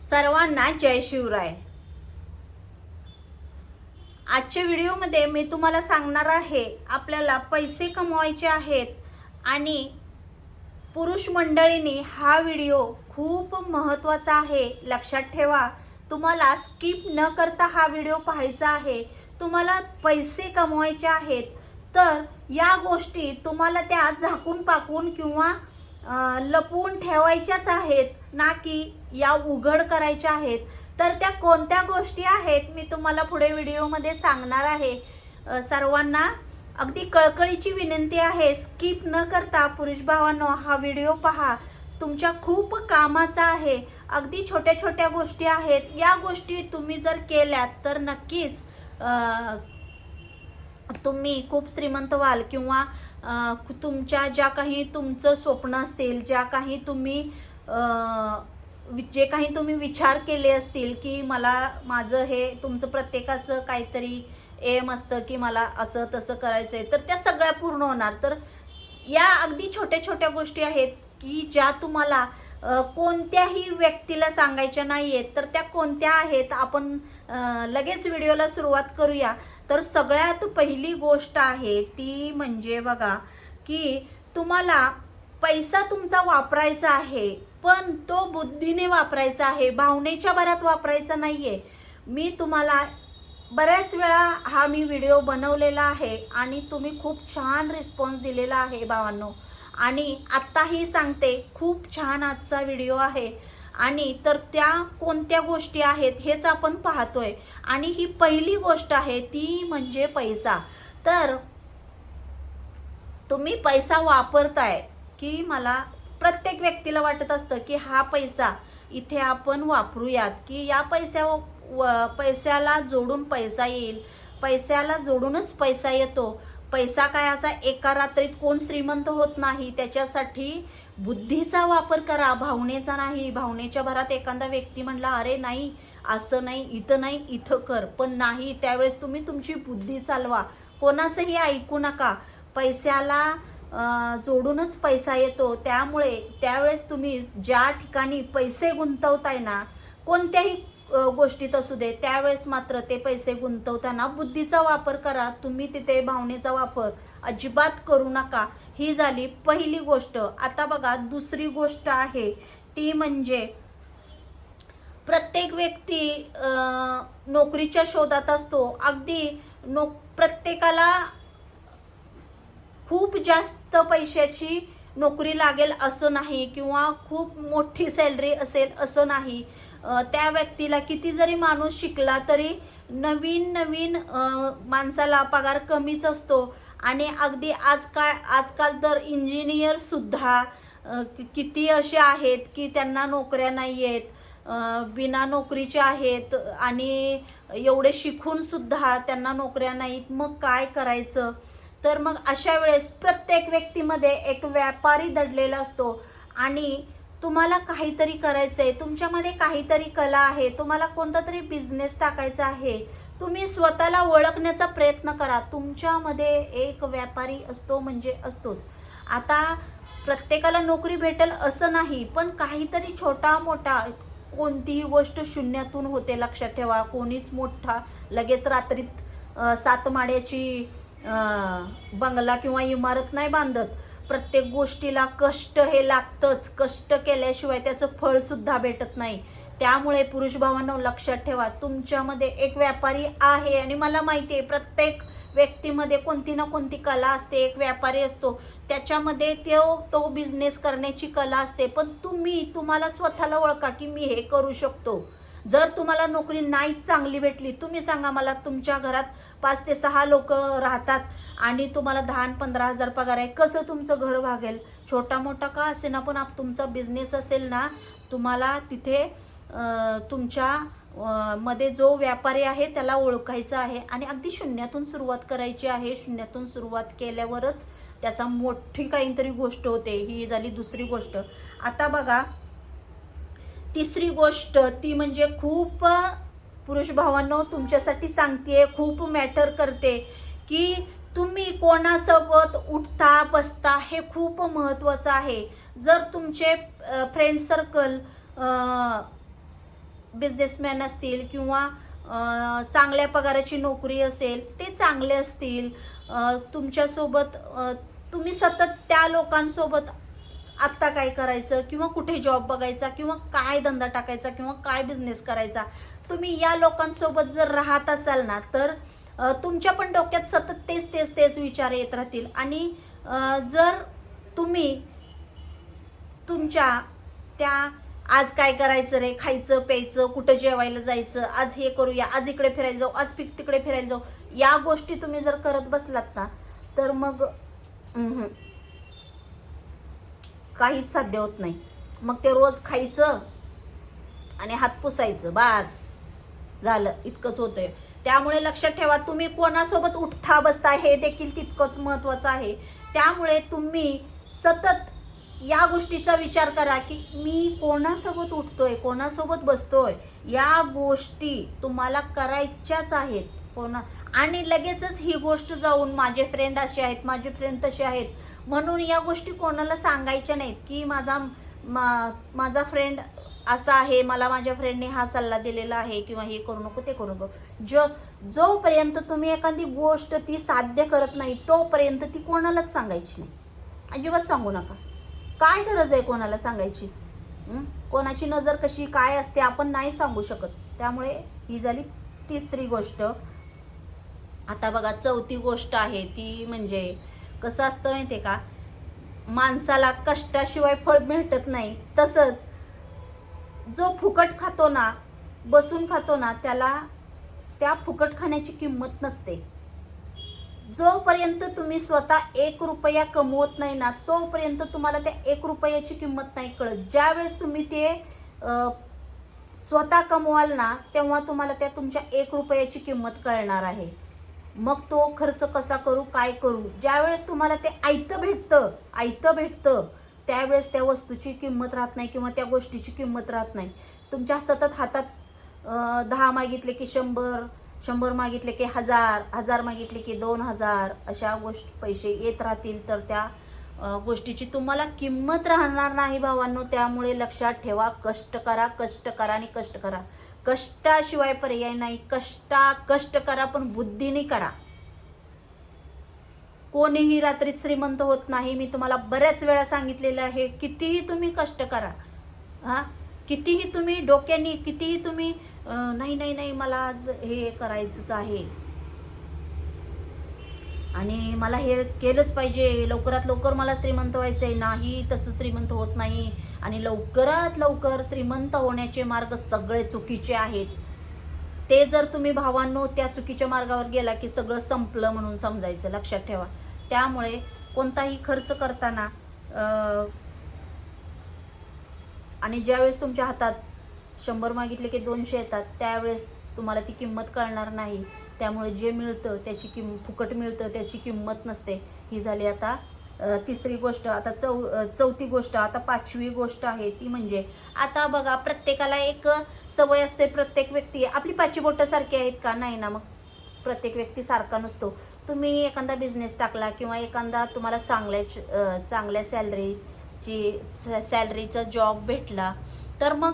सर्वांना जय शिवराय। आजच्या व्हिडिओमध्ये मी तुम्हाला सांगणार आहे, आपल्याला पैसे कमवायचे आहेत आणि पुरुष मंडळींनी हा व्हिडिओ खूप महत्त्वाचा आहे, लक्षात ठेवा। तुम्हाला स्किप न करता हा व्हिडिओ पाहायचा आहे। तुम्हाला पैसे कमवायचे आहेत तर या गोष्टी तुम्हाला त्या झाकून पाकून किंवा लपवून ठेवायच्याच आहेत, ना की या उघड करायच्या आहेत। तर त्या कोणत्या गोष्टी आहेत मी तुम्हाला पुढे व्हिडिओमध्ये सांगणार आहे। सर्वांना अगदी कळकळीची विनंती आहे, स्किप न करता पुरुष भावांनो हा व्हिडिओ पहा, तुमच्या खूप कामाचा आहे। अगदी छोट्या छोट्या गोष्टी आहेत, या गोष्टी तुम्ही जर केल्यात तर नक्कीच तुम्ही खूप श्रीमंत व्हाल किंवा तुमच्या ज्या काही तुमचं स्वप्न असतील, ज्या काही तुम्ही जे काही तुम्ही विचार केले असतील की मला माझं हे तुमचं प्रत्येकाचं काहीतरी एम असतं की मला असं तसं करायचं आहे, तर त्या सगळ्या पूर्ण होणार। तर या अगदी छोट्या छोट्या गोष्टी आहेत की ज्या तुम्हाला कोणत्याही व्यक्तीला सांगायच्या नाही आहेत। तर त्या कोणत्या आहेत आपण लगेच व्हिडिओला सुरुवात करूया। तर सगळ्यात पहिली गोष्ट आहे ती म्हणजे बघा की तुम्हाला पैसा तुमचा वापरायचा आहे, पण तो बुद्धीने वापरायचा आहे, भावनेच्या भरात वापरायचा नाहीये। मी तुम्हाला बऱ्याच वेळा हा मी व्हिडिओ बनवलेला आहे आणि तुम्ही खूप छान रिस्पॉन्स दिलेला आहे भावांनो, आणि आत्ताही सांगते खूप छान आजचा व्हिडिओ आहे। आणि तर त्या कोणत्या गोष्टी आहेत हेच आपण पाहतोय, आणि ही पहिली गोष्ट आहे ती म्हणजे पैसा। तर तुम्ही पैसा वापरताय की मला प्रत्येक व्यक्तीला वाटत असतं की हा पैसा इथे आपण वापरूयात, की या पैशाला जोडून पैसा येईल, पैशाला जोडूनच पैसा येतो। पैसा काय असा एका रात्रीत कोण श्रीमंत होत नाही, त्याच्यासाठी बुद्धीचा वापर करा, भावनेचा नाही। भावनेच्या भरात एखादा व्यक्ती म्हणला अरे नाही असं नाही, इथं नाही, इथं कर, पण नाही, त्यावेळेस तुम्ही तुमची बुद्धी चालवा, कोणाचंही ऐकू नका। पैशाला जोडूनच पैसा येतो, त्यामुळे त्यावेळेस तुम्ही ज्या ठिकाणी पैसे गुंतवताय ना, कोणत्याही गोष्टीत असू दे, त्यावेळेस मात्र ते पैसे गुंतवताना बुद्धीचा वापर करा, तुम्ही तिथे भावनेचा वापर अजिबात करू नका। ही झाली पहिली गोष्ट। आता बघा दुसरी गोष्ट आहे ती म्हणजे प्रत्येक व्यक्ती नोकरीच्या शोधात असतो। अगदी प्रत्येकाला खूप जास्त पैशाची नोकरी लागेल असं नाही, किंवा खूप मोठी सॅलरी असेल असं नाही। त्या व्यक्तीला किती जरी माणूस शिकला तरी नवीन माणसाला पगार कमीच असतो। आणि अगदी आजकाल तर इंजिनियर सुद्धा किती असे आहेत की त्यांना नोकऱ्या नाही आहेत, बिना नोकरीचे आहेत, आणि एवढे शिकून सुद्धा त्यांना नोकऱ्या नाहीत। मग काय करायचं? तर मग अशा वेळेस प्रत्येक व्यक्तीमध्ये एक व्यापारी दडलेला असतो, आणि तुम्हाला काहीतरी करायचं आहे, तुमच्यामध्ये काहीतरी कला आहे, तुम्हाला कोणता तरी बिझनेस टाकायचा आहे, तुम्ही स्वतःला ओळखण्याचा प्रयत्न करा। तुमच्यामध्ये एक व्यापारी असतो म्हणजे असतोच। आता प्रत्येकाला नोकरी भेटेल असं नाही, पण काहीतरी छोटा मोठा कोणतीही गोष्ट शून्यातून होते, लक्षात ठेवा। कोणीच मोठा लगेच रात्रीत 7 माळ्याची बंगला किंवा इमारत नाही बांधत। प्रत्येक गोष्टीला कष्ट हे लागतंच, कष्ट केल्याशिवाय त्याचं फळ सुद्धा भेटत नाही। त्यामुळे पुरुष भावांनो लक्षात ठेवा, तुमच्यामध्ये एक व्यापारी आहे, आणि मला माहिती आहे प्रत्येक व्यक्तीमध्ये कोणती ना कोणती कला असते। एक व्यापारी असतो, त्याच्यामध्ये तो बिझनेस करण्याची कला असते, पण तुम्हाला स्वतःला ओळखा की मी हे करू शकतो। जर तुम्हाला नोकरी नाही चांगली भेटली, तुम्ही सांगा मला, तुमच्या घरात 5 ते 6 लोक राहतात आणि तुम्हाला 10-15 हजार पगार आहे, कसं तुमचं घर भागेल? छोटा मोठा का असेना, पण तुमचा बिझनेस असेल ना, तुम्हाला तिथे तुमच्या मध्ये जो व्यापारी आहे त्याला ओळखायचं आहे, आणि अगदी शून्यातून सुरुवात करायची आहे। शून्यातून सुरुवात केल्यावरच त्याचा मोठी काहीतरी गोष्ट होते। ही झाली दुसरी गोष्ट। आता बघा तिसरी गोष्ट ती म्हणजे खूप पुरुष भावांनो तुमच्यासाठी सांगते, खूप मॅटर करते, की तुम्ही कोणासोबत उठता बसता हे खूप महत्त्वाचं आहे। जर तुमचे फ्रेंड सर्कल बिझनेसमॅन असतील किंवा चांगल्या पगाराची नोकरी असेल, ते चांगले असतील. तुमच्यासोबत तुम्ही सतत त्या लोकांसोबत आत्ता काय करायचं किंवा कुठे जॉब बघायचा किंवा काय धंदा टाकायचा किंवा काय बिझनेस करायचा, तुम्ही या लोकांसोबत जर राहत असाल ना, तर तुमच्या पण डोक्यात सतत तेच विचार येत राहतील. आणि जर तुम्ही तुमच्या त्या आज काय करायचं रे, खायचं प्यायचं, कुठं जेवायला जायचं, आज हे करूया, आज इकडे फिरायला जाऊ, आज तिकडे फिरायला जाऊ, या गोष्टी तुम्ही जर करत बसलात ना, तर मग काहीच साध्य होत नाही. मग ते रोज खायचं आणि हात पुसायचं, बास झालं, इतकंच होतंय. त्यामुळे लक्षात ठेवा, तुम्ही कोणासोबत उठता बसता हे देखील तितकंच महत्त्वाचं आहे. त्यामुळे तुम्ही सतत या गोष्टीचा विचार करा की मी कोणासोबत उठतोय, कोणासोबत बसतोय, या गोष्टी तुम्हाला करायच्याच आहेत. आणि लगेचच ही गोष्ट जाऊन माझे फ्रेंड असे आहेत, माझे फ्रेंड तसे आहेत म्हणून या गोष्टी कोणाला सांगायच्या नाहीत की माझा फ्रेंड असा आहे, मला माझ्या फ्रेंडने हा सल्ला दिलेला आहे किंवा हे करू नको ते करू नको. जोपर्यंत तुम्ही एखादी गोष्ट ती साध्य करत नाही तोपर्यंत ती कोणालाच सांगायची नाही. अजिबात सांगू नका. काय गरज आहे कोणाला सांगायची? कोणाची नजर कशी काय असते आपण नाही सांगू शकत. त्यामुळे ही झाली तिसरी गोष्ट. आता बघा, चौथी गोष्ट आहे ती म्हणजे कसं असतं माहिती आहे का, माणसाला कष्टाशिवाय फळ भेटत नाही. तसंच जो फुकट खातो ना, बसून खातो ना, त्याला त्या फुकट खाण्याची किंमत नसते. जोपर्यंत तुम्ही स्वतः 1 रुपया कमवत नाही ना, तोपर्यंत तुम्हाला त्या 1 रुपयाची किंमत नाही कळत. ज्यावेळेस तुम्ही ते स्वतः कमवाल ना, तेव्हा तुम्हाला त्या तुमच्या 1 रुपयाची किंमत कळणार आहे. मग तो खर्च कसा करू, काय करू. ज्यावेळेस तुम्हाला ते आयतं भेटतं त्यावेळेस त्या वस्तूची किंमत राहत नाही किंवा त्या गोष्टीची किंमत राहत नाही. तुमच्या सतत हातात 10 मागितले की 100 मागितले की 1000 मागितले की 2000 अशा पैसे येत राहतील, तर त्या गोष्टीची तुम्हाला किंमत राहणार नाही भावांनो. त्यामुळे लक्षात ठेवा, कष्ट करा आणि कष्ट करा. कष्टाशिवाय पर्याय नाही. कष्ट करा पण बुद्धीने करा. कोणीही रात्रीत श्रीमंत होत नाही. मी तुम्हाला बऱ्याच वेळा सांगितलेलं आहे. कितीही तुम्ही कष्ट करा, कितीही तुम्ही डोक्याने, कितीही तुम्ही नाही मला आज हे करायचंच आहे आणि मला हे केलंच पाहिजे, लवकरात लवकर मला श्रीमंत व्हायचंय, नाही तसं श्रीमंत होत नाही. आणि लवकरात लवकर श्रीमंत होण्याचे मार्ग सगळे चुकीचे आहेत. ते जर तुम्ही भावांनो त्या चुकीच्या मार्गावर गेला की सगळं संपलं म्हणून समजायचं. लक्षात ठेवा. त्यामुळे कोणताही खर्च करताना आणि ज्यावेळेस तुमच्या हातात 100 मागितले की 200 येतात, त्यावेळेस तुम्हाला ती किंमत कळणार नाही. त्यामुळे जे मिळतं त्याची फुकट मिळतं त्याची किंमत नसते. ही झाली आता तिसरी गोष्ट. आता चौथी गोष्ट. आता 5वी गोष्ट आहे ती म्हणजे, आता बघा, प्रत्येकाला एक सवय असते. प्रत्येक व्यक्ती आपली 5 बोटं सारखी आहेत का? नाही ना. मग प्रत्येक व्यक्ती सारखा नसतो. तुम्ही एखादा बिझनेस टाकला किंवा एखादा तुम्हाला चांगल्या सॅलरीचा जॉब भेटला, तर मग